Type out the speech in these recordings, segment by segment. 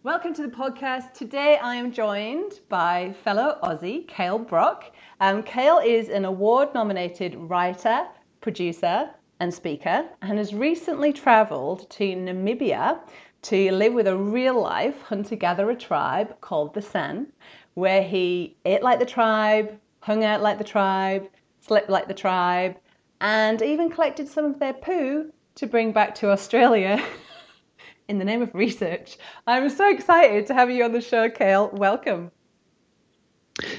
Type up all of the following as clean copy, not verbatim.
Welcome to the podcast. Today I am joined by fellow Aussie, Kale Brock. Kale is an award-nominated writer, producer and speaker and has recently travelled to Namibia to live with a real-life hunter-gatherer tribe called the San, where he ate like the tribe, hung out like the tribe, slept like the tribe, and even collected some of their poo to bring back to Australia in the name of research. I'm so excited to have you on the show, Kale. Welcome.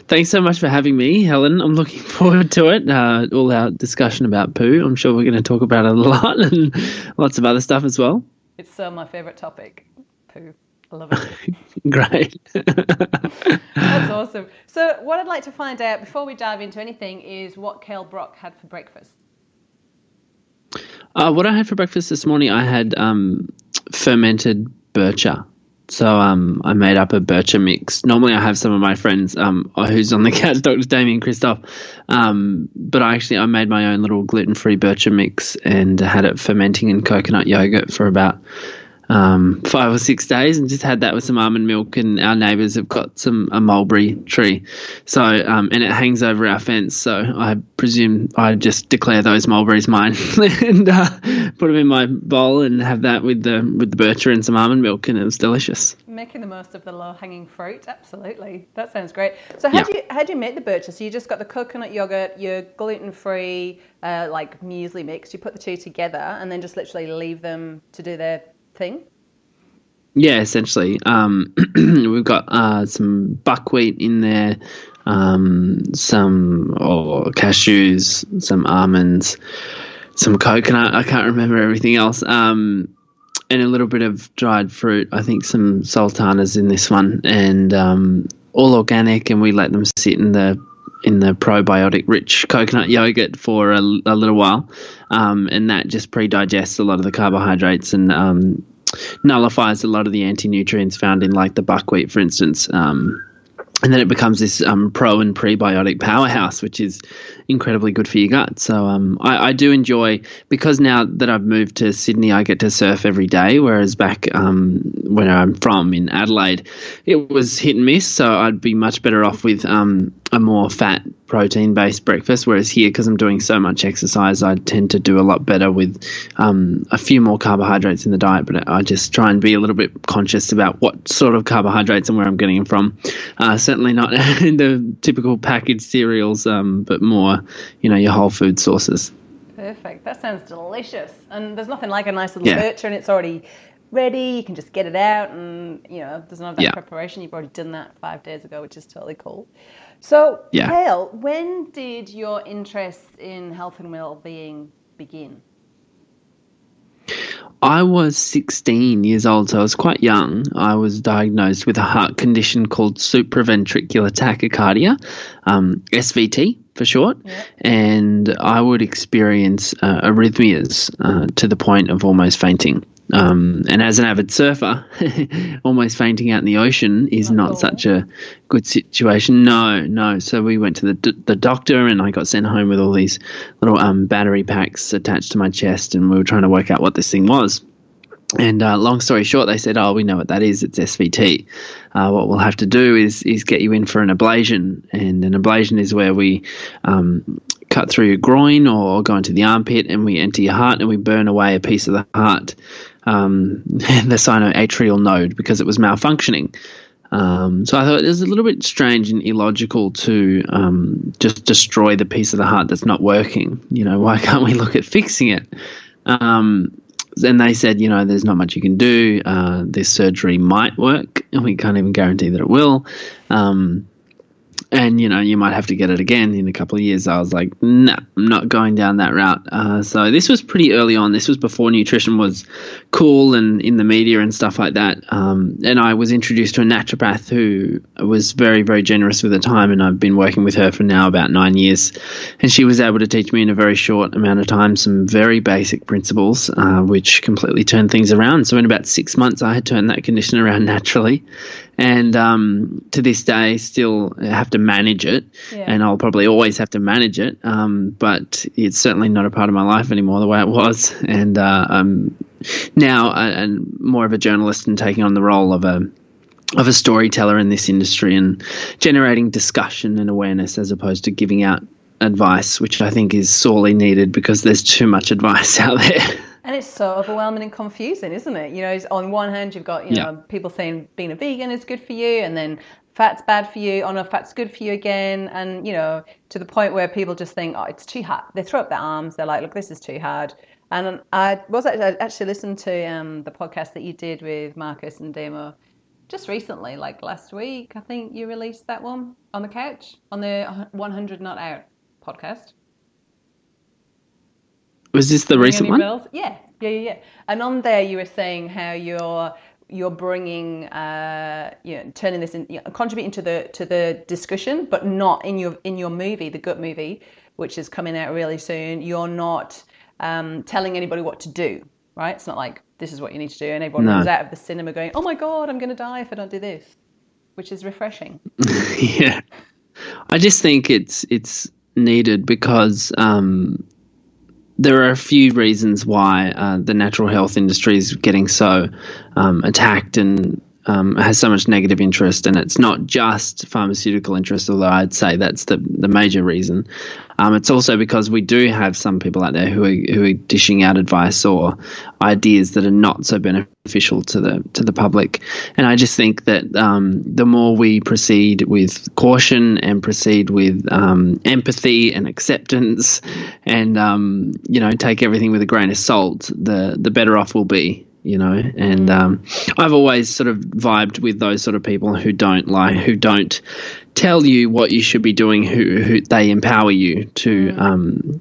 Thanks so much for having me, Helen. I'm looking forward to it. All our discussion about poo. I'm sure we're going to talk about it a lot and lots of other stuff as well. It's my favourite topic, poo. I love it. Great. That's awesome. So what I'd like to find out before we dive into anything is what Kale Brock had for breakfast. What I had for breakfast this morning, I had fermented bircher. So I made up a bircher mix. Normally I have some of my friends who's on the couch, Dr. Damien Christoph, but I made my own little gluten-free bircher mix and had it fermenting in coconut yogurt for about 5 or 6 days, and just had that with some almond milk. And our neighbours have got a mulberry tree, so and it hangs over our fence. So I presume I just declare those mulberries mine and put them in my bowl and have that with the bircher and some almond milk, and it was delicious. Making the most of the low-hanging fruit, absolutely. That sounds great. So how do you make the bircher? So you just got the coconut yogurt, your gluten-free like muesli mix. You put the two together and then just literally leave them to do their thing? Yeah, essentially. We've got some buckwheat in there, some cashews, some almonds, some coconut. I can't remember everything else. And a little bit of dried fruit. I think some sultanas in this one, and all organic. And we let them sit in the probiotic rich coconut yogurt for a little while, and that just pre-digests a lot of the carbohydrates and nullifies a lot of the anti-nutrients found in like the buckwheat, for instance, and then it becomes this pro and prebiotic powerhouse, which is incredibly good for your gut. So I do enjoy, because now that I've moved to Sydney, I get to surf every day, whereas back where I'm from in Adelaide, it was hit and miss. So I'd be much better off with a more fat, protein-based breakfast, whereas here, because I'm doing so much exercise, I tend to do a lot better with a few more carbohydrates in the diet, but I just try and be a little bit conscious about what sort of carbohydrates and where I'm getting them from. Certainly not in the typical packaged cereals, but more, your whole food sources. Perfect. That sounds delicious. And there's nothing like a nice little bircher, and it's already ready. You can just get it out, and there's none of that preparation. You've already done that 5 days ago, which is totally cool. So, Kale, when did your interest in health and well-being begin? I was 16 years old, so I was quite young. I was diagnosed with a heart condition called supraventricular tachycardia, SVT for short, and I would experience arrhythmias to the point of almost fainting. And as an avid surfer, almost fainting out in the ocean is not such a good situation. No. So we went to the doctor, and I got sent home with all these little battery packs attached to my chest, and we were trying to work out what this thing was. And long story short, they said, we know what that is. It's SVT. What we'll have to do is get you in for an ablation. And an ablation is where we cut through your groin or go into the armpit, and we enter your heart and we burn away a piece of the heart, the sinoatrial node, because it was malfunctioning. So I thought it was a little bit strange and illogical to just destroy the piece of the heart that's not working. Why can't we look at fixing it? And they said, there's not much you can do. This surgery might work, and we can't even guarantee that it will. And, you might have to get it again in a couple of years. I was like, nah, I'm not going down that route. So this was pretty early on. This was before nutrition was cool and in the media and stuff like that. And I was introduced to a naturopath who was very, very generous with her time. And I've been working with her for now about 9 years. And she was able to teach me in a very short amount of time some very basic principles, which completely turned things around. So in about 6 months, I had turned that condition around naturally. And to this day, still have to manage it, and I'll probably always have to manage it. But it's certainly not a part of my life anymore the way it was. And I'm now more of a journalist and taking on the role of a of a storyteller in this industry and generating discussion and awareness as opposed to giving out advice, which I think is sorely needed because there's too much advice out there. And it's so overwhelming and confusing, isn't it? You know, on one hand, you've got, people saying being a vegan is good for you, and then fat's bad for you. Oh no, fat's good for you again. And, to the point where people just think, oh, it's too hard. They throw up their arms. They're like, look, this is too hard. And I actually listened to the podcast that you did with Marcus and Damo just recently, like last week. I think you released that one on the couch on the 100 Not Out podcast. Was this the recent one? Bells? Yeah. And on there, you were saying how you're bringing, turning this in, contributing to the discussion, but not in your movie, the Gut movie, which is coming out really soon. You're not telling anybody what to do, right? It's not like this is what you need to do, and everyone runs out of the cinema going, "Oh my God, I'm going to die if I don't do this," which is refreshing. Yeah, I just think it's needed because there are a few reasons why the natural health industry is getting so attacked and has so much negative interest, and it's not just pharmaceutical interest, although I'd say that's the major reason. It's also because we do have some people out there who are dishing out advice or ideas that are not so beneficial to the public. And I just think that the more we proceed with caution and proceed with empathy and acceptance, and take everything with a grain of salt, the better off we'll be. And I've always sort of vibed with those sort of people who don't tell you what you should be doing, who they empower you to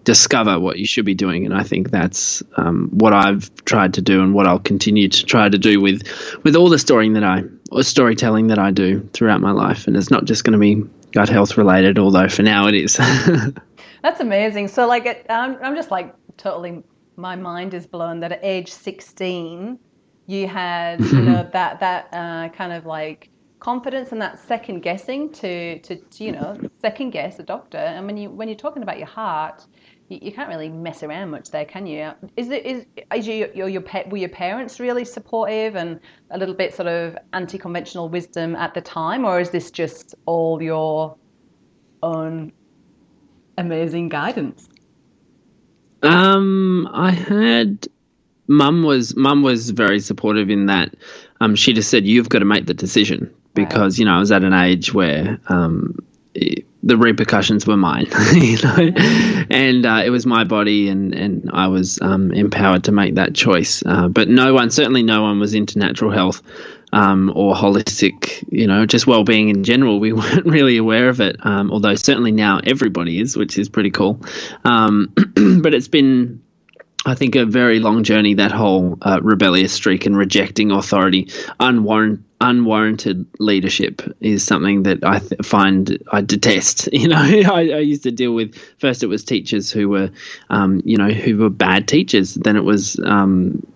discover what you should be doing. And I think that's what I've tried to do and what I'll continue to try to do with all the storytelling that I do throughout my life. And it's not just going to be gut health related, although for now it is. That's amazing. So I'm just like totally, my mind is blown that at age 16 you had that kind of like confidence and that second guessing to second guess a doctor. And when you're talking about your heart, you can't really mess around much there, can you? Were your parents really supportive and a little bit sort of anti-conventional wisdom at the time, or is this just all your own amazing guidance? I had mum was very supportive in that. She just said, you've got to make the decision because, I was at an age where the repercussions were mine, and it was my body and I was empowered to make that choice. But certainly no one was into natural health or holistic, just well-being in general. We weren't really aware of it, although certainly now everybody is, which is pretty cool. But it's been, I think, a very long journey, that whole rebellious streak and rejecting authority. Unwarranted leadership is something that I find I detest. I used to deal with, first it was teachers who were, who were bad teachers. Then it was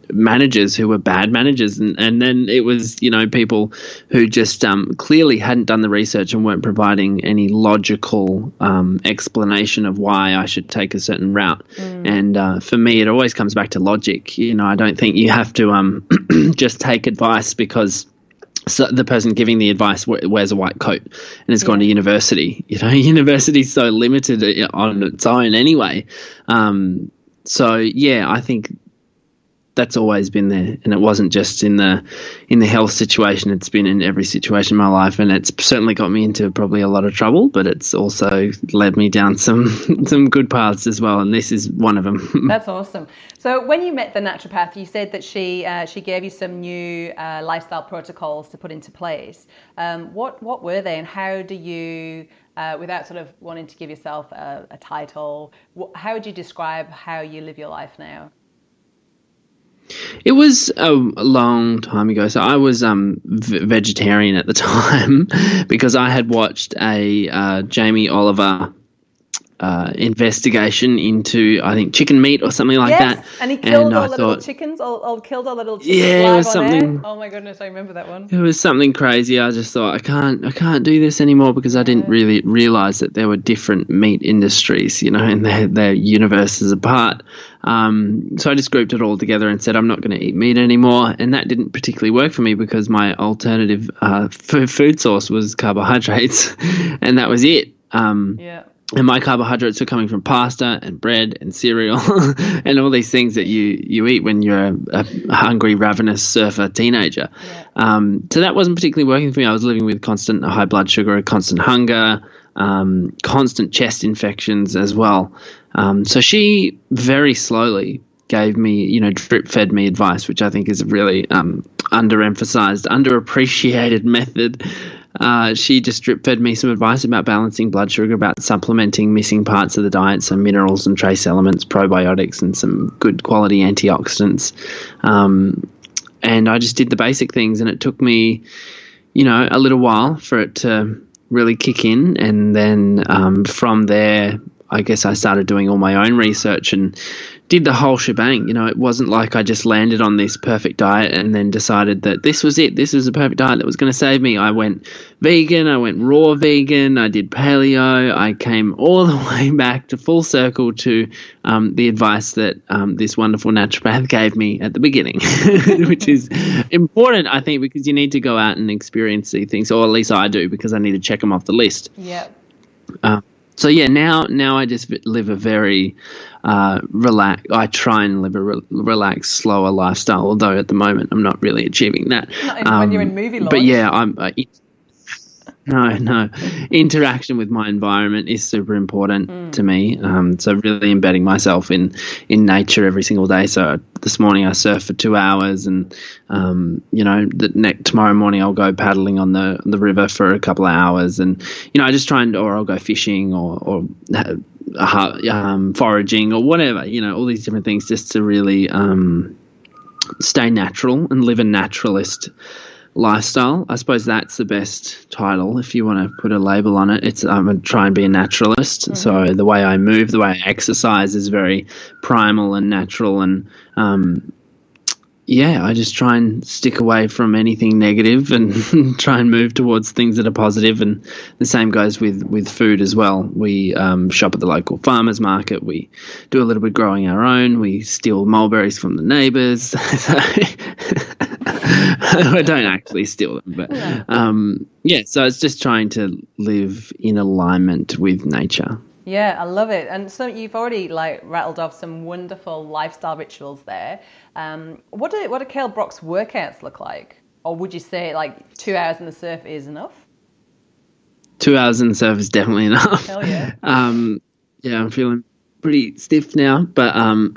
managers who were bad managers. And then it was, people who just clearly hadn't done the research and weren't providing any logical explanation of why I should take a certain route. And for me, it always comes back to logic. I don't think you have to just take advice because the person giving the advice wears a white coat and has gone to university. University's so limited on its own anyway. I think that's always been there, and it wasn't just in the health situation. It's been in every situation in my life, and it's certainly got me into probably a lot of trouble, but it's also led me down some good paths as well, and this is one of them. That's awesome. So when you met the naturopath, you said that she gave you some new lifestyle protocols to put into place. What were they, and how do you, without sort of wanting to give yourself a title, how would you describe how you live your life now? It was a long time ago. So I was vegetarian at the time because I had watched a Jamie Oliver investigation into, I think, chicken meat or something like yes, that. and he killed And all I the little thought, chickens, all killed all the little chickens yeah, it live was on air. something. Oh my goodness, I remember that one. It was something crazy. I just thought I can't do this anymore because I didn't really realize that there were different meat industries, and their universes apart. So I just grouped it all together and said I'm not going to eat meat anymore, and that didn't particularly work for me because my alternative food source was carbohydrates, and that was it. And my carbohydrates are coming from pasta and bread and cereal and all these things that you eat when you're a hungry, ravenous surfer teenager. So that wasn't particularly working for me. I was living with constant high blood sugar, constant hunger, constant chest infections as well. So she very slowly gave me, drip fed me advice, which I think is a really underemphasized, underappreciated method. She just drip fed me some advice about balancing blood sugar, about supplementing missing parts of the diet, so minerals and trace elements, probiotics, and some good quality antioxidants. And I just did the basic things, and it took me, a little while for it to really kick in. And then from there, I guess I started doing all my own research and did the whole shebang. It wasn't like I just landed on this perfect diet and then decided that this was it. This was the perfect diet that was going to save me. I went vegan. I went raw vegan. I did paleo. I came all the way back to full circle to the advice that this wonderful naturopath gave me at the beginning, which is important, I think, because you need to go out and experience these things, or at least I do, because I need to check them off the list. Yeah. So yeah, now I just live a very relaxed. I try and live a relaxed, slower lifestyle. Although at the moment I'm not really achieving that. Not even when you're in movie launch. But yeah, I'm. No. Interaction with my environment is super important to me. So really embedding myself in nature every single day. So this morning I surfed for 2 hours, and tomorrow morning I'll go paddling on the river for a couple of hours, and I just try or I'll go fishing or foraging or whatever. All these different things just to really stay natural and live a naturalist lifestyle. I suppose that's the best title if you want to put a label on it. It's I'm going to try and be a naturalist. Mm-hmm. So the way I move, the way I exercise is very primal and natural, and I just try and stick away from anything negative and try and move towards things that are positive. And the same goes with food as well. We shop at the local farmers market. We do a little bit growing our own. We steal mulberries from the neighbours. So I don't actually steal them, but so it's just trying to live in alignment with nature. Yeah, I love it. And so you've already rattled off some wonderful lifestyle rituals there. What do Kale Brock's workouts look like? Or would you say 2 hours in the surf is enough? 2 hours in the surf is definitely enough. Hell yeah. I'm feeling pretty stiff now, but only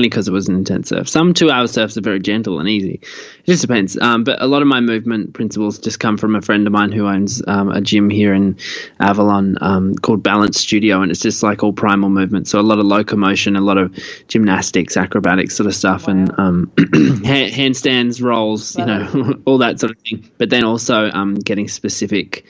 because it was an intense surf. Some 2 hour surfs are very gentle and easy. It just depends. But a lot of my movement principles just come from a friend of mine who owns a gym here in Avalon called Balance Studio, and it's just all primal movement. So a lot of locomotion, a lot of gymnastics, acrobatics sort of stuff. Wow. And handstands, rolls, all that sort of thing. But then also getting specific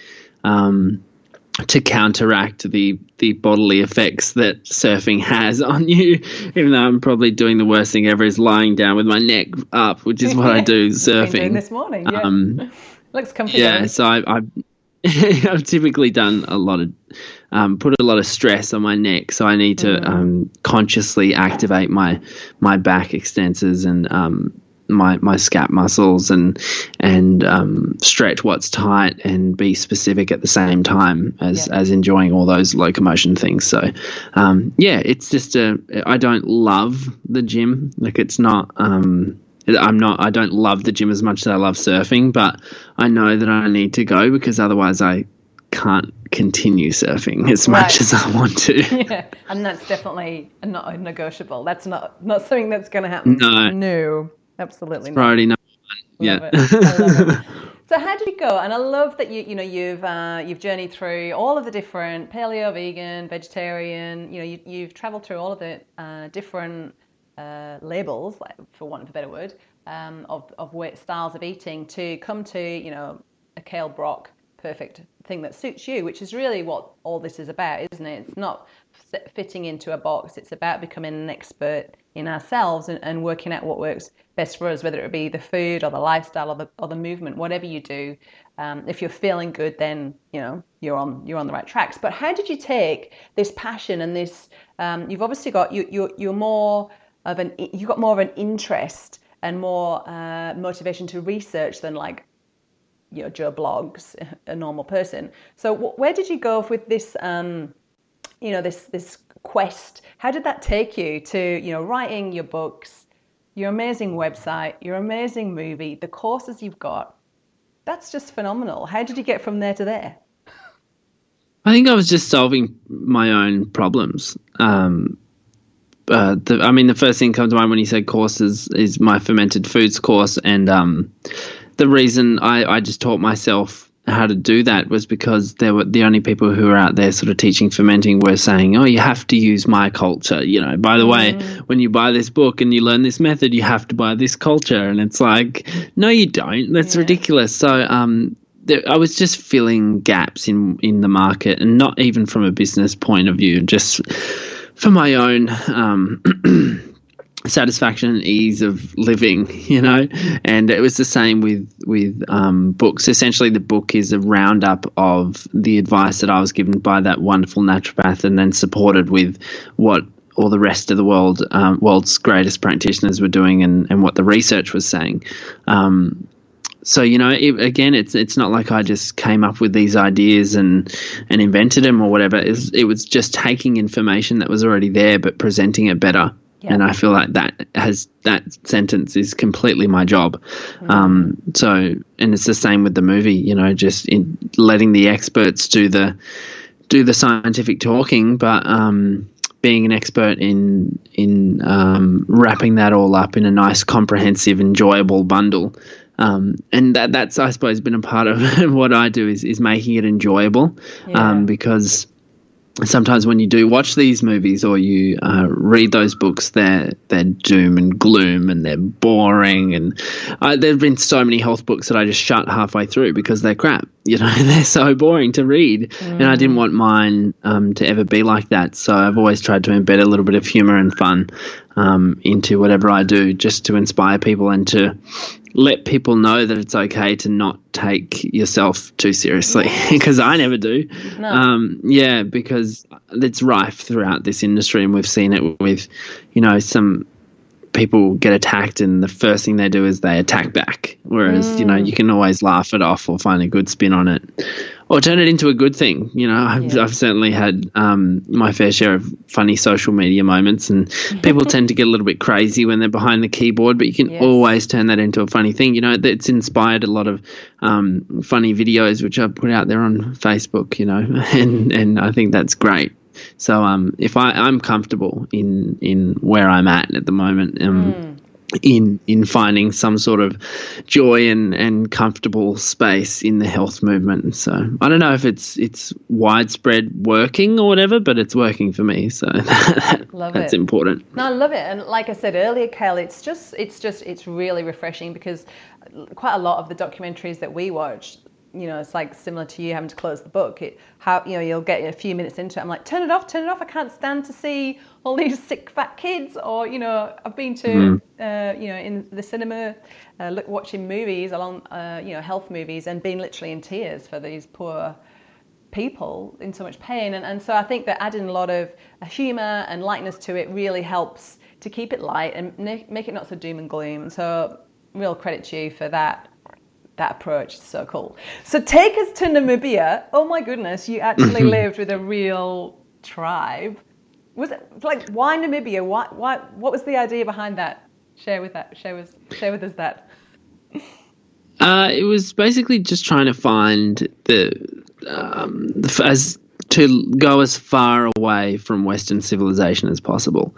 to counteract the bodily effects that surfing has on you, even though I'm probably doing the worst thing ever is lying down with my neck up, which is what I do surfing. Been doing this morning, looks comfy. Yeah, so I've typically done a lot of put a lot of stress on my neck, so I need to consciously activate my back extensors and my scap muscles and stretch what's tight and be specific at the same time as enjoying all those locomotion things. So it's just I don't love the gym. It's not I don't love the gym as much as I love surfing, but I know that I need to go because otherwise I can't continue surfing as much as I want to. Yeah, and that's definitely not negotiable. That's not something that's going to happen. No. Absolutely not. Priority number one. Love it. I love it. So how did you go? And I love that you've journeyed through all of the different paleo, vegan, vegetarian. You've traveled through all of the different labels, for want of a better word, of styles of eating to come to a Kale Brock perfect thing that suits you, which is really what all this is about, isn't it? It's not fitting into a box. It's about becoming an expert in ourselves and working out what works best for us, whether it be the food or the lifestyle or the movement, whatever you do. If you're feeling good, then you're on the right tracks. But how did you take this passion and this? You've obviously got you're more of you've got more of an interest and more motivation to research than like Joe Blogs, a normal person. So where did you go with this? This quest. How did that take you to writing your books, your amazing website, your amazing movie, the courses you've got? That's just phenomenal. How did you get from there to there? I think I was just solving my own problems. The first thing that comes to mind when you say courses is my fermented foods course, and the reason I just taught myself how to do that was because they were the only people who were out there sort of teaching fermenting were saying, oh, you have to use my culture. By the way, when you buy this book and you learn this method, you have to buy this culture. And it's like, no, you don't. That's ridiculous. So I was just filling gaps in the market, and not even from a business point of view, just for my own satisfaction and ease of living, and it was the same with books. Essentially, the book is a roundup of the advice that I was given by that wonderful naturopath, and then supported with what all the rest of the world's greatest practitioners were doing, and what the research was saying. So it's not like I just came up with these ideas and invented them or whatever. It was just taking information that was already there but presenting it better. Yeah. And I feel like that sentence is completely my job. And it's the same with the movie, just in letting the experts do the scientific talking, but being an expert in wrapping that all up in a nice, comprehensive, enjoyable bundle. And that's, I suppose, been a part of what I do is making it enjoyable, because sometimes when you do watch these movies or you read those books, they're doom and gloom and they're boring. And there have been so many health books that I just shut halfway through because they're crap. They're so boring to read. And I didn't want mine to ever be like that. So I've always tried to embed a little bit of humor and fun into whatever I do, just to inspire people and to let people know that it's okay to not take yourself too seriously, because I never do. No. Because it's rife throughout this industry, and we've seen it with, some people get attacked and the first thing they do is they attack back. Whereas, you can always laugh it off or find a good spin on it or turn it into a good thing. I've certainly had my fair share of funny social media moments, and people tend to get a little bit crazy when they're behind the keyboard, but you can always turn that into a funny thing. It's inspired a lot of funny videos, which I put out there on Facebook, and I think that's great. So if I'm comfortable in where I'm at the moment, in finding some sort of joy and comfortable space in the health movement. So I don't know if it's widespread working or whatever, but it's working for me. So that's important. No, I love it. And like I said earlier, Kale, it's really refreshing, because quite a lot of the documentaries that we watch, it's like similar to you having to close the book. You'll get a few minutes into it, I'm like, turn it off. I can't stand to see all these sick fat kids. Or I've been to in the cinema, watching movies along health movies, and been literally in tears for these poor people in so much pain. And so I think that adding a lot of humor and lightness to it really helps to keep it light and make it not so doom and gloom. So real credit to you for that approach. Is so cool. So take us to Namibia. Oh my goodness, you actually lived with a real tribe. Was it like, why Namibia? What was the idea behind that? Share with us that. It was basically just trying to find to go as far away from Western civilization as possible,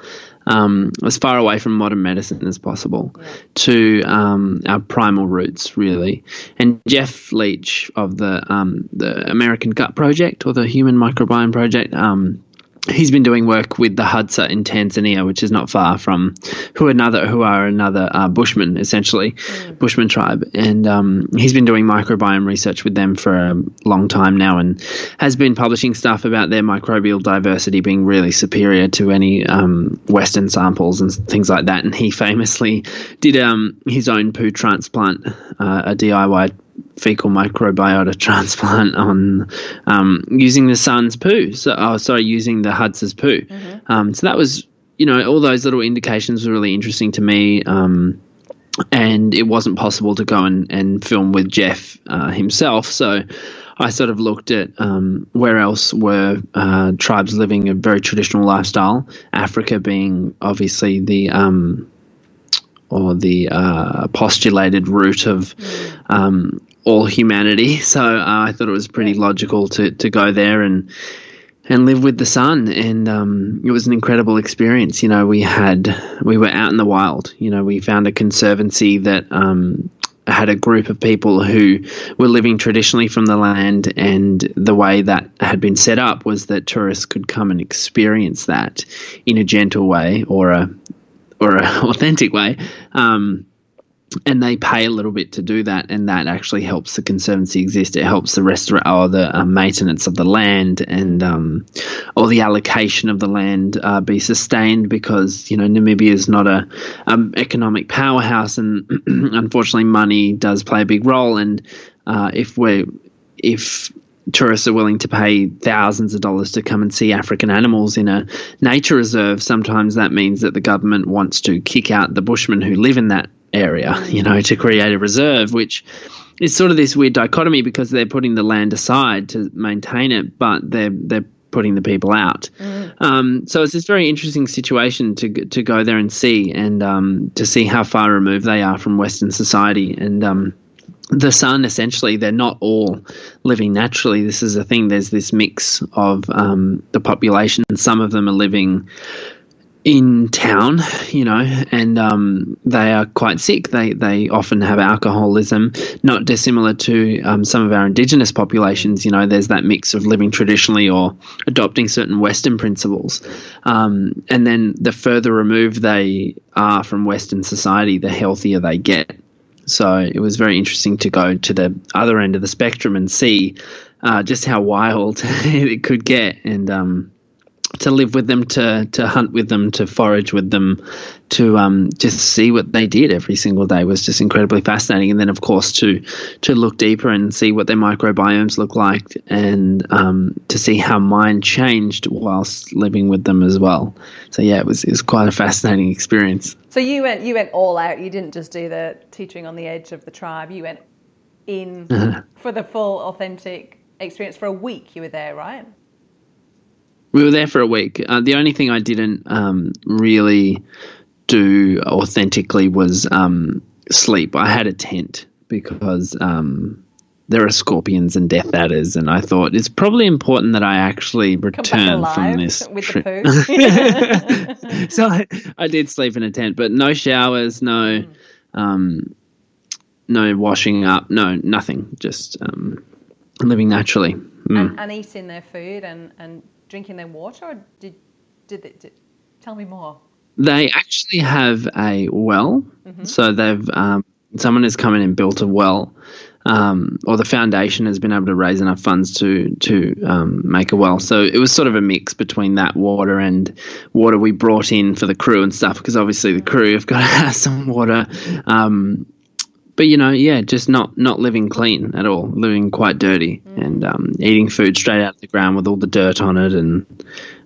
as far away from modern medicine as possible, to our primal roots, really. And Jeff Leach of the American Gut Project, or the Human Microbiome Project, he's been doing work with the Hadza in Tanzania, which is not far from who are another Bushman, essentially, Bushman tribe. And he's been doing microbiome research with them for a long time now, and has been publishing stuff about their microbial diversity being really superior to any Western samples and things like that. And he famously did his own poo transplant, a DIY fecal microbiota transplant on using the sun's poo. Using the Hadza's poo. Mm-hmm. So that was, all those little indications were really interesting to me. And it wasn't possible to go and film with Jeff himself. So I sort of looked at where else were tribes living a very traditional lifestyle, Africa being obviously the postulated root of all humanity. So I thought it was pretty logical to go there and live with the sun. And it was an incredible experience. We were out in the wild. We found a conservancy that had a group of people who were living traditionally from the land, and the way that had been set up was that tourists could come and experience that in a gentle way or a authentic way, and they pay a little bit to do that, and that actually helps the conservancy exist. It helps the maintenance of the land and or the allocation of the land be sustained, because Namibia is not a economic powerhouse, and unfortunately money does play a big role. And if tourists are willing to pay thousands of dollars to come and see African animals in a nature reserve, sometimes that means that the government wants to kick out the Bushmen who live in that area, to create a reserve, which is sort of this weird dichotomy, because they're putting the land aside to maintain it, but they're putting the people out. So it's this very interesting situation to go there and see, and to see how far removed they are from Western society. And the sun, essentially, they're not all living naturally. This is a thing. There's this mix of the population, and some of them are living in town, and they are quite sick. They often have alcoholism, not dissimilar to some of our Indigenous populations. There's that mix of living traditionally or adopting certain Western principles. And then the further removed they are from Western society, the healthier they get. So it was very interesting to go to the other end of the spectrum and see just how wild it could get, and to live with them, to hunt with them, to forage with them, to just see what they did every single day was just incredibly fascinating. And then, of course, to look deeper and see what their microbiomes look like, and to see how mine changed whilst living with them as well. So yeah, it was quite a fascinating experience. So you went all out. You didn't just do the teetering on the edge of the tribe. You went in for the full authentic experience. For a week you were there, right? We were there for a week. The only thing I didn't really do authentically was sleep. I had a tent because there are scorpions and death adders, and I thought it's probably important that I actually return from this with trip. The poo. So I did sleep in a tent, but no showers, no washing up, no nothing, just living naturally. And eating their food and drinking their water, or did tell me more? They actually have a well, so they've someone has come in and built a well, or the foundation has been able to raise enough funds to make a well. So it was sort of a mix between that water and water we brought in for the crew and stuff, because obviously the crew have got to have some water. But just not living clean at all, living quite dirty, and eating food straight out of the ground with all the dirt on it, and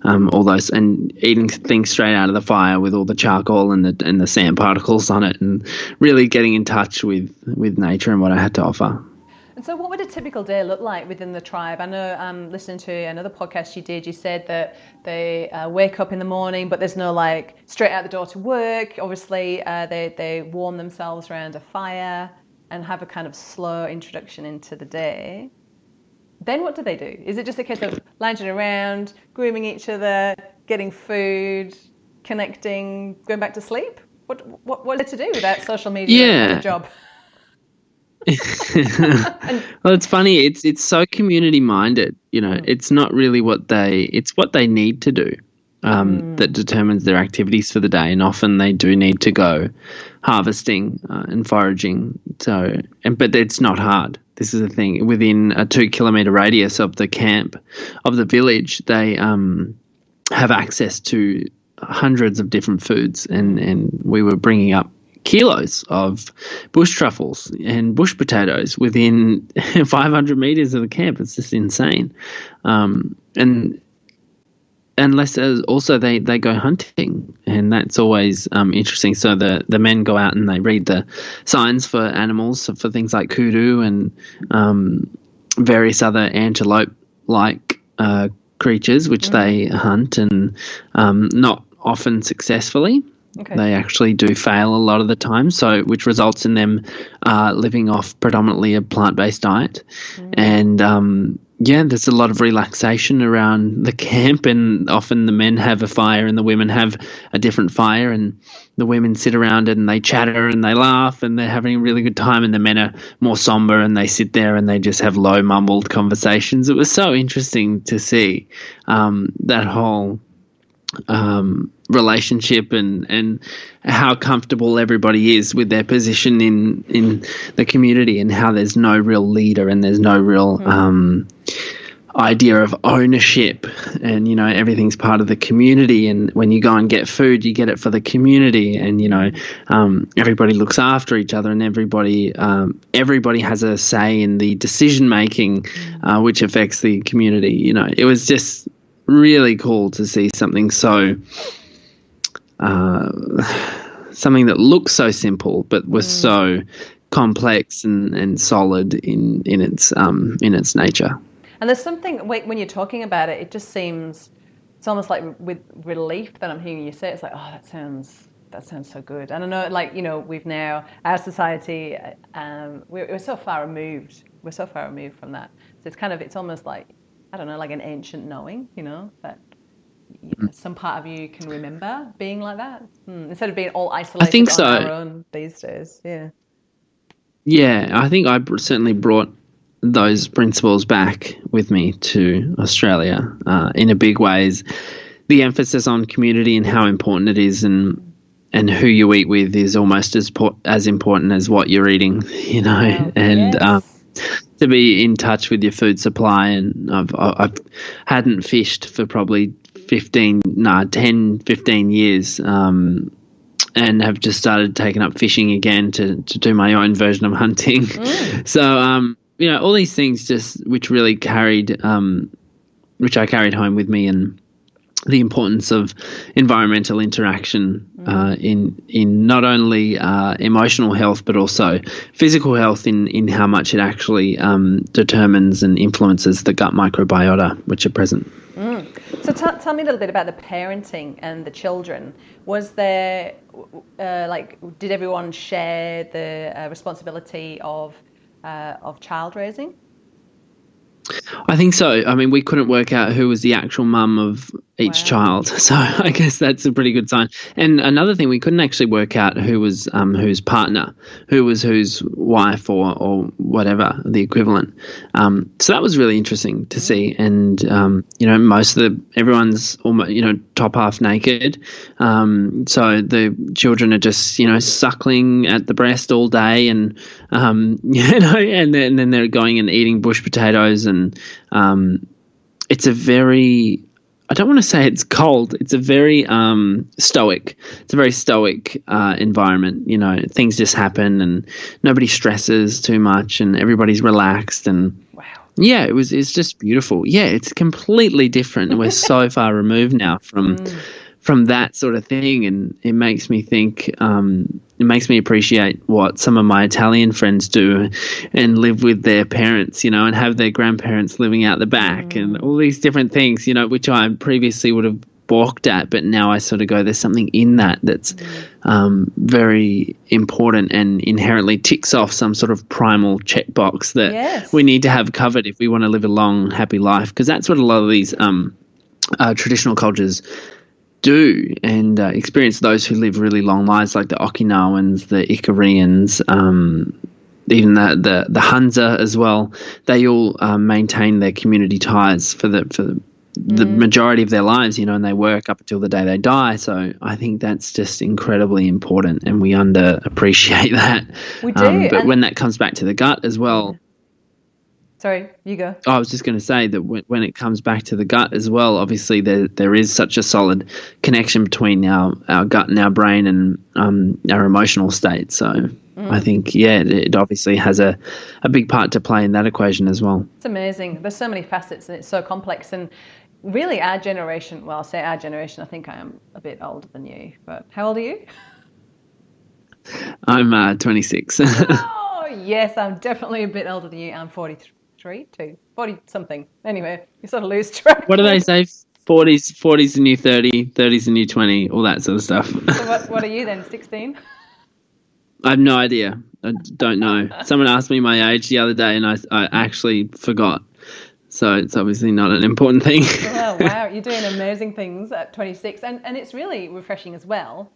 all those, and eating things straight out of the fire with all the charcoal and the sand particles on it, and really getting in touch with nature and what I had to offer. And so what would a typical day look like within the tribe? I know, listening to another podcast you did, you said that they wake up in the morning, but there's no straight out the door to work. Obviously, they warm themselves around a fire and have a kind of slow introduction into the day. Then what do they do? Is it just a case of lounging around, grooming each other, getting food, connecting, going back to sleep? What is it to do with that social media job? Well, it's funny. It's so community minded. It's not really it's what they need to do that determines their activities for the day, and often they do need to go harvesting and foraging. But it's not hard. This is the thing. Within a 2-kilometer radius of the camp, of the village, they have access to hundreds of different foods, and we were bringing up kilos of bush truffles and bush potatoes within 500 meters of the camp. It's just insane. And unless also they go hunting, and that's always interesting. So the men go out and they read the signs for animals, for things like kudu and various other antelope-like creatures, which they hunt, and not often successfully. Okay. They actually do fail a lot of the time, which results in them living off predominantly a plant-based diet. And there's a lot of relaxation around the camp, and often the men have a fire and the women have a different fire, and the women sit around and they chatter and they laugh and they're having a really good time, and the men are more somber and they sit there and they just have low mumbled conversations. It was so interesting to see that whole relationship and how comfortable everybody is with their position in the community, and how there's no real leader and there's no real idea of ownership, and everything's part of the community, and when you go and get food you get it for the community, and everybody looks after each other, and everybody has a say in the decision making which affects the community. It was just really cool to see something so something that looks so simple but was so complex and solid in its nature. And there's something, when you're talking about it, it just seems, it's almost like with relief that I'm hearing you say it. It's like, oh, that sounds so good. And I know, we've now, our society, we're so far removed. We're so far removed from that. So it's almost like, I don't know, like an ancient knowing, that some part of you can remember being like that, instead of being all isolated. I think on our own these days. Yeah, I think I certainly brought those principles back with me to Australia in a big ways. The emphasis on community and how important it is, and who you eat with is almost as important as what you're eating, and to be in touch with your food supply. And I've hadn't fished for probably 10, 15 years, and have just started taking up fishing again to do my own version of hunting. So, all these things which really which I carried home with me, and the importance of environmental interaction in not only emotional health but also physical health, in how much it actually determines and influences the gut microbiota which are present. So tell me a little bit about the parenting and the children. Was there did everyone share the responsibility of child raising? I think so. I mean, we couldn't work out who was the actual mum of each child, so I guess that's a pretty good sign. And another thing, we couldn't actually work out who was whose partner, who was whose wife or whatever, the equivalent. So that was really interesting to see. And everyone's almost top half naked, so the children are just suckling at the breast all day, and and then they're going and eating bush potatoes, and it's a very, I don't want to say it's cold. It's a very stoic. It's a very stoic environment. Things just happen, and nobody stresses too much, and everybody's relaxed. And yeah, it's just beautiful. Yeah, it's completely different. We're so far removed now from that sort of thing, and it makes me think. It makes me appreciate what some of my Italian friends do, and live with their parents, and have their grandparents living out the back, and all these different things, which I previously would have balked at, but now I sort of go, there's something in that's very important, and inherently ticks off some sort of primal checkbox that we need to have covered if we want to live a long, happy life, because that's what a lot of these traditional cultures do, and experience those who live really long lives, like the Okinawans, the Icarians, even the Hunza as well. They all maintain their community ties for the majority of their lives, and they work up until the day they die. So I think that's just incredibly important, and we underappreciate that. We do. But when that comes back to the gut as well. Sorry, you go. I was just going to say that when it comes back to the gut as well, obviously there is such a solid connection between our gut and our brain and our emotional state. So I think, it obviously has a big part to play in that equation as well. It's amazing. There's so many facets and it's so complex. And really our generation, well, I'll say our generation, I think I am a bit older than you, but how old are you? I'm 26. Oh, yes, I'm definitely a bit older than you. I'm 43 to 40 something. Anyway, you sort of lose track. What do they say? 40's the new 30, 30's the new 20, all that sort of stuff. So what are you then, 16? I have no idea. I don't know. Someone asked me my age the other day and I actually forgot. So it's obviously not an important thing. Oh, wow. You're doing amazing things at 26. And it's really refreshing as well,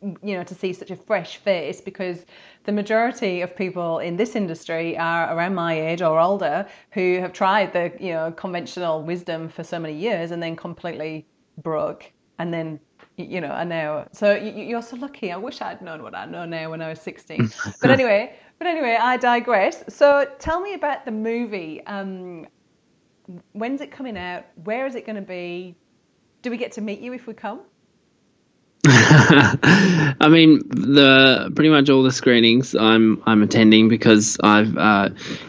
to see such a fresh face, because the majority of people in this industry are around my age or older who have tried the, conventional wisdom for so many years and then completely broke and then, are now. So you're so lucky. I wish I'd known what I know now when I was 16. But anyway, I digress. So tell me about the movie. When's it coming out? Where is it going to be? Do we get to meet you if we come? I mean, pretty much all the screenings I'm attending, because I've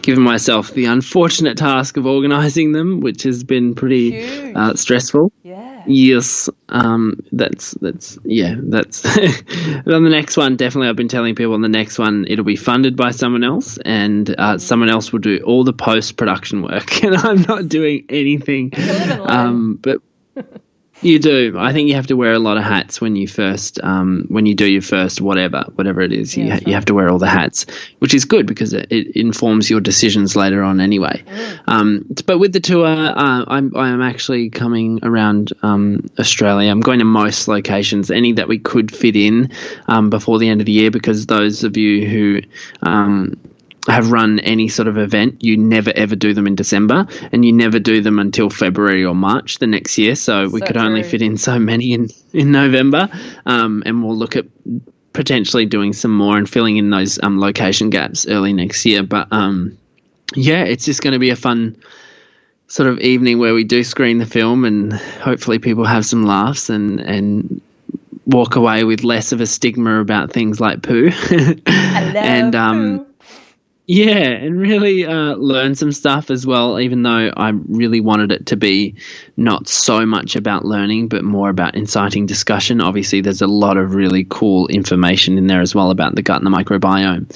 given myself the unfortunate task of organising them, which has been pretty stressful. Yeah. Yes. That's on the next one. Definitely, I've been telling people on the next one it'll be funded by someone else, and someone else will do all the post-production work, and I'm not doing anything. But. You do. I think you have to wear a lot of hats when you when you do your first whatever it is. You have to wear all the hats, which is good because it informs your decisions later on anyway. But with the tour, I'm actually coming around Australia. I'm going to most locations, any that we could fit in before the end of the year, because those of you who have run any sort of event, you never ever do them in December, and you never do them until February or March the next year. So we could only fit in so many in November, and we'll look at potentially doing some more and filling in those location gaps early next year. But it's just going to be a fun sort of evening where we do screen the film, and hopefully people have some laughs and walk away with less of a stigma about things like poo. I love poo. Yeah, and really learn some stuff as well, even though I really wanted it to be not so much about learning, but more about inciting discussion. Obviously, there's a lot of really cool information in there as well about the gut and the microbiome.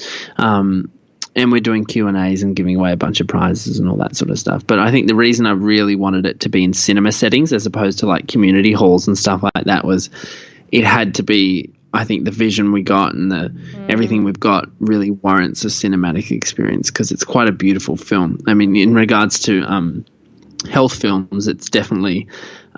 And we're doing Q&As and giving away a bunch of prizes and all that sort of stuff. But I think the reason I really wanted it to be in cinema settings as opposed to like community halls and stuff like that was it had to be, I think the vision we got and everything we've got really warrants a cinematic experience, because it's quite a beautiful film. I mean, in regards to health films, it's definitely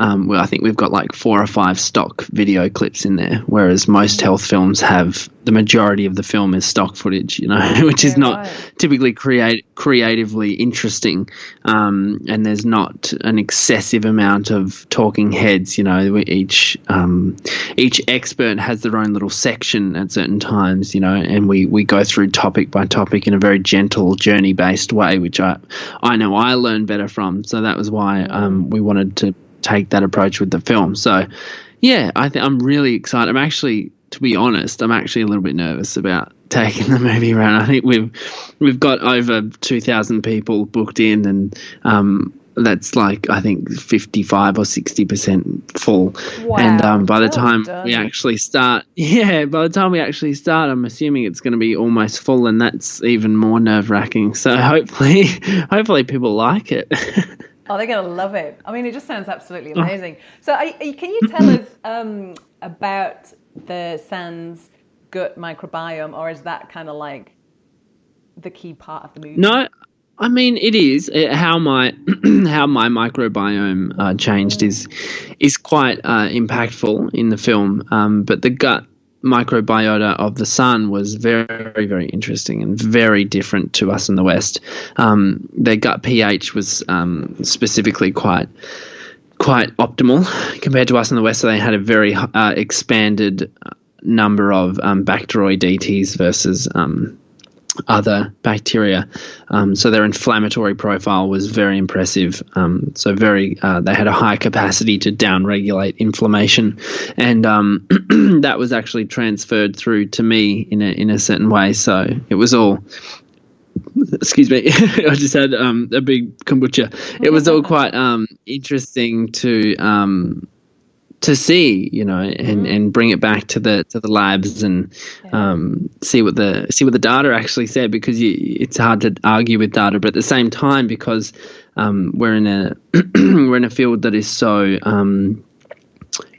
I think we've got like 4 or 5 stock video clips in there, whereas most health films have the majority of the film is stock footage, which is not typically creatively interesting, and there's not an excessive amount of talking heads. Each expert has their own little section at certain times, and we go through topic by topic in a very gentle journey-based way, which I know I learn better from. So that was why we wanted to take that approach with the film. So I think I'm really excited. To be honest, I'm actually a little bit nervous about taking the movie around. I think we've got over 2,000 people booked in, and that's like, I think 55 or 60% full. Wow. And by the time we actually start, I'm assuming it's going to be almost full, and that's even more nerve-wracking. So hopefully people like it. Oh, they're going to love it. I mean, it just sounds absolutely amazing. So can you tell us about the SANS gut microbiome, or is that kind of like the key part of the movie? No, I mean, it is. How my microbiome changed is quite impactful in the film. But the gut microbiota of the sun was very, very interesting and very different to us in the West. Their gut pH was specifically quite optimal compared to us in the West. So they had a very expanded number of Bacteroidetes versus other bacteria. So their inflammatory profile was very impressive. They had a high capacity to downregulate inflammation, and that was actually transferred through to me in a certain way. So it was all. Excuse me, I just had a big kombucha. It was all quite interesting to see, and bring it back to the labs and see what the data actually said, because it's hard to argue with data, but at the same time, because we're in a field that is so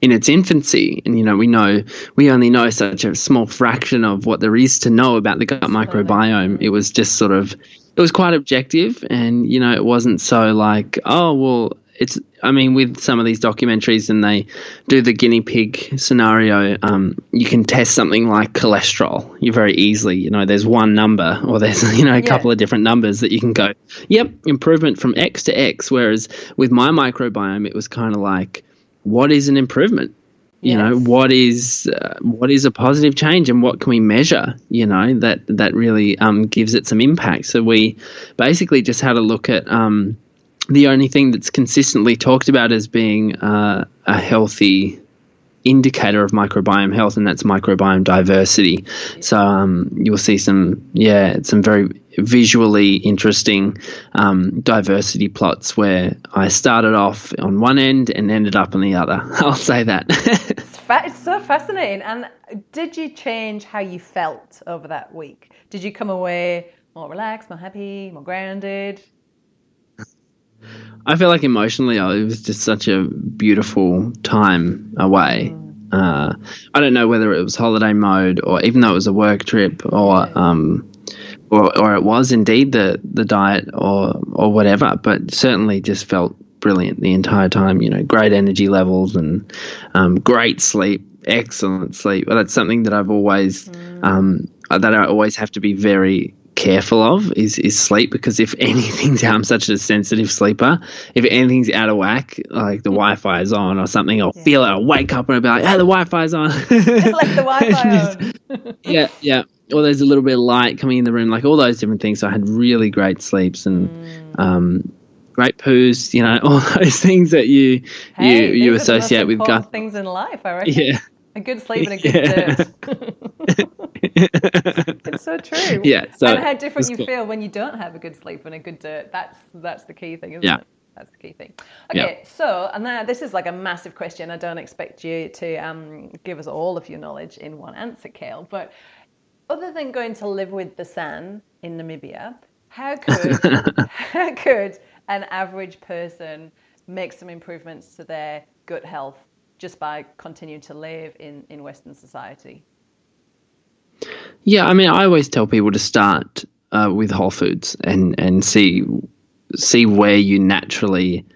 in its infancy, and we only know such a small fraction of what there is to know about the gut microbiome. It was just it was quite objective, and it wasn't so like, oh well, with some of these documentaries, and they do the guinea pig scenario, you can test something like cholesterol. You very easily, there's one number, or there's, a couple of different numbers that you can go, yep, improvement from X to X. Whereas with my microbiome, it was kind of like, what is an improvement? What is a positive change, and what can we measure, that really gives it some impact. So we basically just had a look at the only thing that's consistently talked about as being a healthy indicator of microbiome health, and that's microbiome diversity. So you'll see some very visually interesting diversity plots where I started off on one end and ended up on the other. I'll say that. It's so fascinating. And did you change how you felt over that week? Did you come away more relaxed, more happy, more grounded? I feel like emotionally it was just such a beautiful time away. I don't know whether it was holiday mode, or even though it was a work trip, or it was indeed the diet or whatever, but certainly just felt brilliant the entire time. Great energy levels and great sleep, excellent sleep. Well, that's something that I've always that I always have to be very careful of is sleep, because if anything's, I'm such a sensitive sleeper, if anything's out of whack, like the Wi-Fi is on or something, I'll feel it, I'll wake up and I'll be like, hey, the Wi-Fi's on. It's like the Wi-Fi on. yeah, or there's a little bit of light coming in the room, like all those different things. So I had really great sleeps and great poos, all those things that you associate with gut things in life, I reckon. Yeah. A good sleep and a good dirt. It's so true. Yeah. So and how different you feel when you don't have a good sleep and a good dirt. That's the key thing, isn't it? That's the key thing. Okay, so, and now this is like a massive question. I don't expect you to give us all of your knowledge in one answer, Kale. But other than going to live with the sun in Namibia, how could an average person make some improvements to their gut health just by continuing to live in Western society? Yeah, I always tell people to start with whole foods and see where you naturally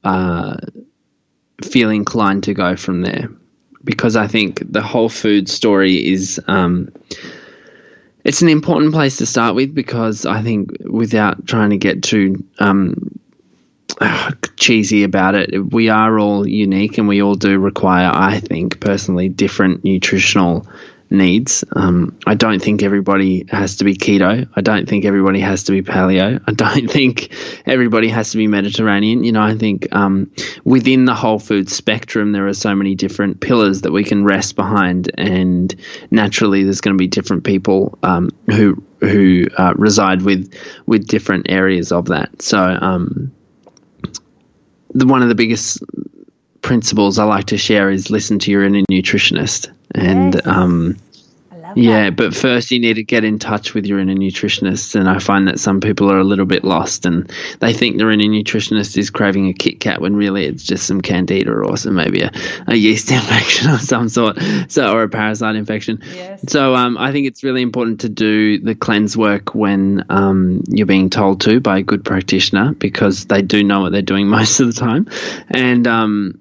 feel inclined to go from there. Because I think the whole food story is it's an important place to start with, because I think, without trying to get too cheesy about it, we are all unique, and we all do require, I think personally, different nutritional needs. I don't think everybody has to be keto. I don't think everybody has to be paleo. I don't think everybody has to be Mediterranean. I think within the whole food spectrum, there are so many different pillars that we can rest behind, and naturally there's going to be different people who reside with different areas of that. So one of the biggest principles I like to share is listen to your inner nutritionist. And but first you need to get in touch with your inner nutritionist. And I find that some people are a little bit lost, and they think their inner nutritionist is craving a Kit Kat when really it's just some candida, or some maybe a yeast infection of some sort, or a parasite infection. Yes. So I think it's really important to do the cleanse work when you're being told to by a good practitioner, because they do know what they're doing most of the time. And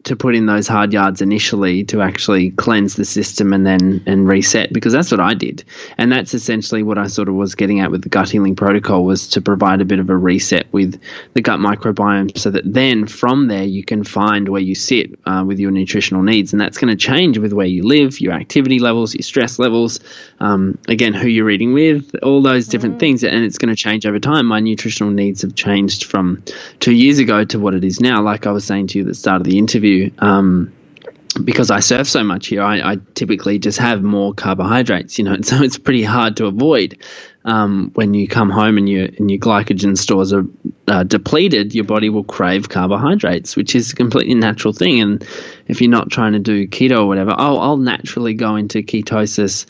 to put in those hard yards initially to actually cleanse the system and reset, because that's what I did. And that's essentially what I sort of was getting at with the gut healing protocol, was to provide a bit of a reset with the gut microbiome, so that then from there you can find where you sit with your nutritional needs. And that's going to change with where you live, your activity levels, your stress levels, again, who you're eating with, all those different things. And it's going to change over time. My nutritional needs have changed from 2 years ago to what it is now. Like I was saying to you at the start of the interview, because I surf so much here, I typically just have more carbohydrates, so it's pretty hard to avoid. When you come home and your glycogen stores are depleted, your body will crave carbohydrates, which is a completely natural thing. And if you're not trying to do keto or whatever, I'll naturally go into ketosis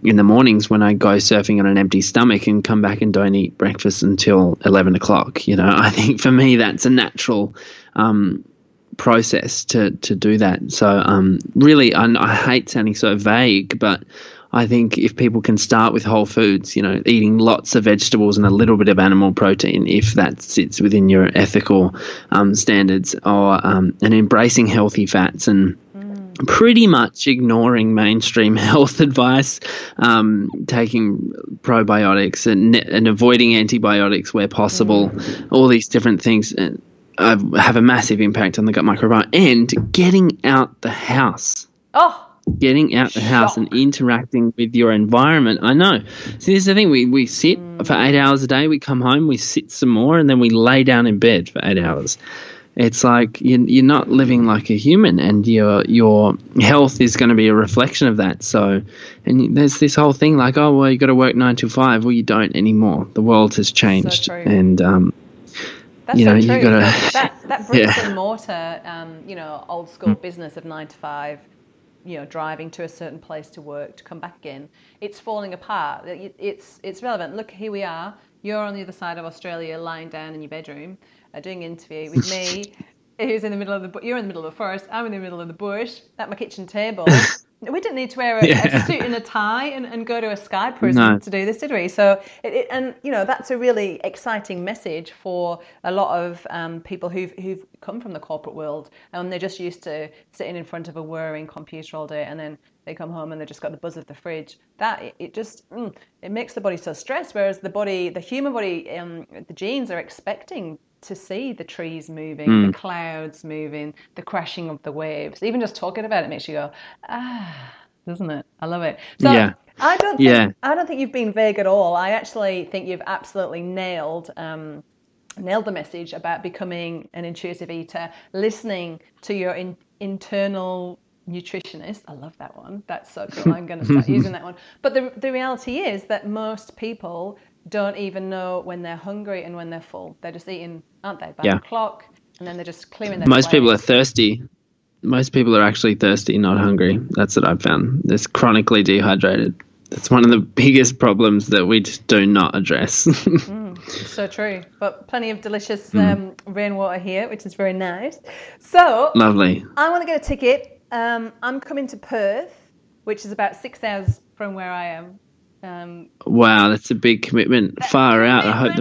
in the mornings when I go surfing on an empty stomach and come back and don't eat breakfast until 11 o'clock. I think for me that's a natural process to do that. So really, I hate sounding so vague, but I think if people can start with whole foods, eating lots of vegetables and a little bit of animal protein, if that sits within your ethical standards, or and embracing healthy fats and pretty much ignoring mainstream health advice, taking probiotics and avoiding antibiotics where possible, all these different things have a massive impact on the gut microbiome. And getting out the house. Getting out the house and interacting with your environment. I know. See, this is the thing. We sit for 8 hours a day. We come home, we sit some more, and then we lay down in bed for 8 hours. It's like you're not living like a human, and your health is going to be a reflection of that. So, and there's this whole thing like, oh, well, you got to work 9 to 5. Well, you don't anymore. The world has changed. So true. And that's so true. You gotta, that bricks and mortar, old school business of 9 to 5, driving to a certain place to work, to come back again. It's falling apart. It's relevant. Look, here we are. You're on the other side of Australia, lying down in your bedroom, doing an interview with me, who's in the middle of you're in the middle of the forest, I'm in the middle of the bush, at my kitchen table. We didn't need to wear a suit and a tie and go to a Skype person to do this, did we? So, that's a really exciting message for a lot of people who've come from the corporate world, and they're just used to sitting in front of a whirring computer all day, and then they come home and they've just got the buzz of the fridge. It makes the body so stressed, whereas the human body, the genes are expecting to see the trees moving, the clouds moving, the crashing of the waves. Even just talking about it makes you go, doesn't it? I love it. So I don't think you've been vague at all. I actually think you've absolutely nailed the message about becoming an intuitive eater, listening to your internal nutritionist. I love that one. That's so cool. I'm going to start using that one. But the reality is that most people don't even know when they're hungry and when they're full. They're just eating, aren't they, by the clock, and then they're just clearing their Most people are thirsty. Most people are actually thirsty, not hungry. That's what I've found. They're chronically dehydrated. That's one of the biggest problems that we just do not address. So true. But plenty of delicious rainwater here, which is very nice. So lovely. I want to get a ticket. I'm coming to Perth, which is about 6 hours from where I am. Wow, that's a big commitment. Far out. I hope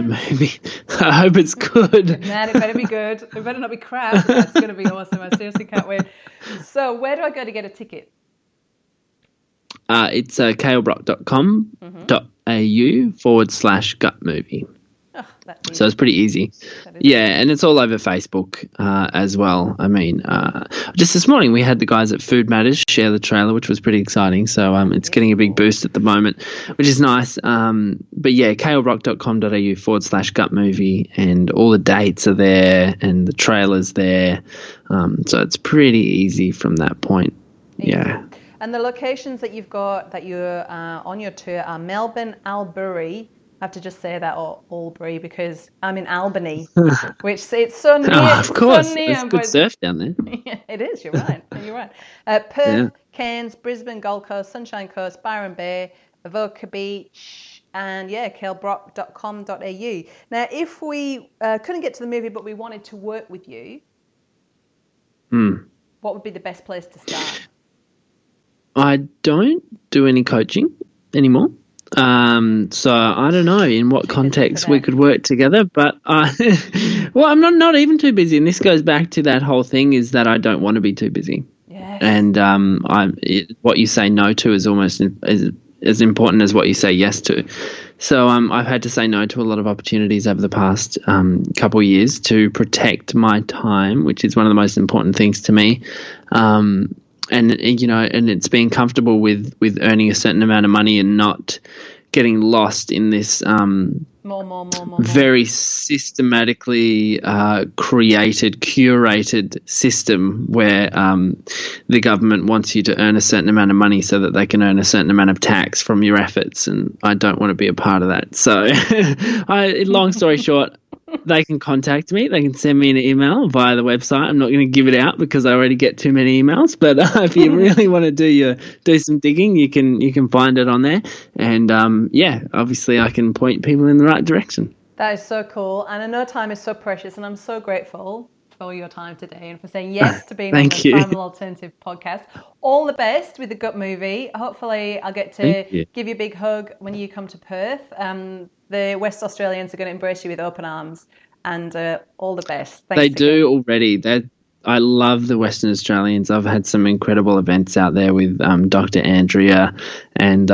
I hope it's good. Man, it better be good. It better not be crap. That's going to be awesome. I seriously can't wait. So where do I go to get a ticket? It's kalebrock.com.au/gut movie. So it's pretty easy. And it's all over Facebook as well. I mean, just this morning we had the guys at Food Matters share the trailer, which was pretty exciting. So it's getting a big boost at the moment, which is nice. But kalebrock.com.au/gut movie, and all the dates are there and the trailer's there. So it's pretty easy from that point. Easy. Yeah. And the locations that you've got that you're on your tour are Melbourne, Albury. I have to just say that, or Albury, because I'm in Albany, which it's so near. Oh, of course. So near, it's good surf down there. Yeah, it is. You're right. Perth, Cairns, Brisbane, Gold Coast, Sunshine Coast, Byron Bay, Avoca Beach, and kalebrock.com.au. Now, if we couldn't get to the movie, but we wanted to work with you, what would be the best place to start? I don't do any coaching anymore. So I don't know in what Too busy context today. we could work together, but well, I'm not even too busy, and this goes back to that whole thing is that I don't want to be too busy, Yes. and what you say no to is almost as important as what you say yes to. So I've had to say no to a lot of opportunities over the past couple of years to protect my time, which is one of the most important things to me. And it's being comfortable with more. earning a certain amount of money and not getting lost in this More. very systematically curated system where the government wants you to earn a certain amount of money so that they can earn a certain amount of tax from your efforts, and I don't want to be a part of that. So long story short, they can contact me. They can send me an email via the website. I'm not going to give it out because I already get too many emails. But if you really want to do some digging, you can find it on there. And obviously I can point people in the right direction. That is so cool. And I know time is so precious, and I'm so grateful for your time today and for saying yes to being on the Primal Alternative podcast. All the best with the Gut movie. Hopefully I'll get to give you a big hug when you come to Perth. The West Australians are going to embrace you with open arms, and all the best. Thanks they do already. I love the Western Australians. I've had some incredible events out there with Dr. Andrea and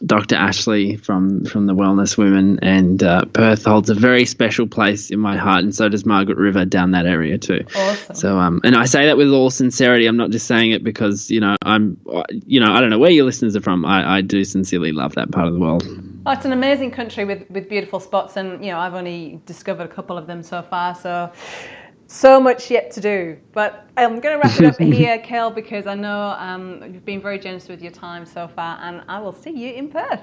Dr. Ashley from the Wellness Women, and Perth holds a very special place in my heart, and so does Margaret River down that area too. Awesome. So and I say that with all sincerity. I'm not just saying it because I'm I don't know where your listeners are from. I do sincerely love that part of the world. Oh, it's an amazing country with beautiful spots, and I've only discovered a couple of them so far, so much yet to do. But I'm going to wrap it up here, Kale, because I know you've been very generous with your time so far, and I will see you in Perth.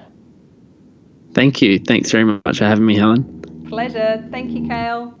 Thank you. Thanks very much for having me, Helen. Pleasure. Thank you, Kale.